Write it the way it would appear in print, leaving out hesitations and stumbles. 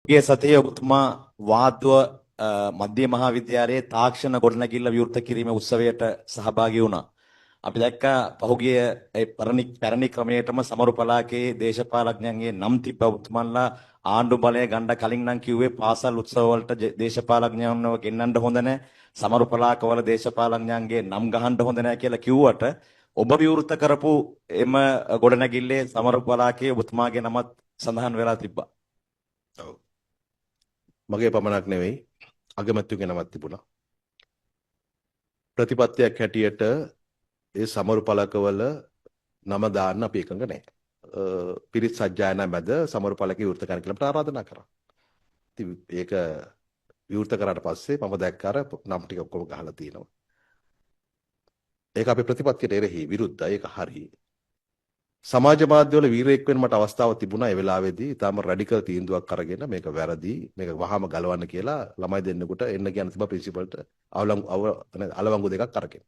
ගිය සතියේ ඔබතුමා වාද්දුව මධ්‍ය මහා විද්‍යාලයේ තාක්ෂණ ගොඩනැගිල්ල විවෘත කිරීමේ උත්සවයට සහභාගී වුණා. අපි දැක්කා පහුගිය ඒ පැරණි ක්‍රමයටම සමරු පළාතේ දේශපාලඥයන්ගේ නම් තිබ්බ ඔබතුමන්ලා ආණ්ඩු බලය ගන්න කලින් නම් කිව්වේ පාසල් උත්සව වලට දේශපාලඥයන්ව ගෙන්නන්න හොඳ නැහැ. සමරු පළාතවල දේශපාලඥයන්ගේ නම් ගහන්න හොඳ නැහැ කියලා කිව්වට ඔබ විවෘත කරපු එම ගොඩනැගිල්ලේ සමරු පළාතේ ඔබතුමාගේ නමත් සඳහන් වෙලා තිබ්බා. ඔව්. මගේ පමණක් නෙවෙයි අගමැතිතුගේ නමක් තිබුණා. ප්‍රතිපත්තියක් හැටියට ඒ සමරු පළකවල නම දාන්න අපි එකඟ නැහැ. පිරිත් සජ්ජායනා මැද සමරු පළකේ විවෘත කරන්න කියලා අපට ආරාධනා කරා. ඉතින් ඒක විවෘත කරාට පස්සේ මම දැක්ක අර නම් ටික ඔක්කොම ගහලා තියෙනවා. ඒක අපේ ප්‍රතිපත්තියට එරෙහි විරුද්ධයි. ඒක හරි. සමාජ මාධ්‍යවල වීරයෙක් වෙන්න මට අවස්ථාවක් තිබුණා ඒ වෙලාවේදී. ඊටාම රැඩිකල් තීන්දුවක් අරගෙන මේක වැරදි, මේක වහාම ගලවන්න කියලා ළමයි දෙන්නෙකුට එන්න කියන තිබ්බා ප්‍රින්සිපල්ට අලවංගු දෙකක් අරගෙන.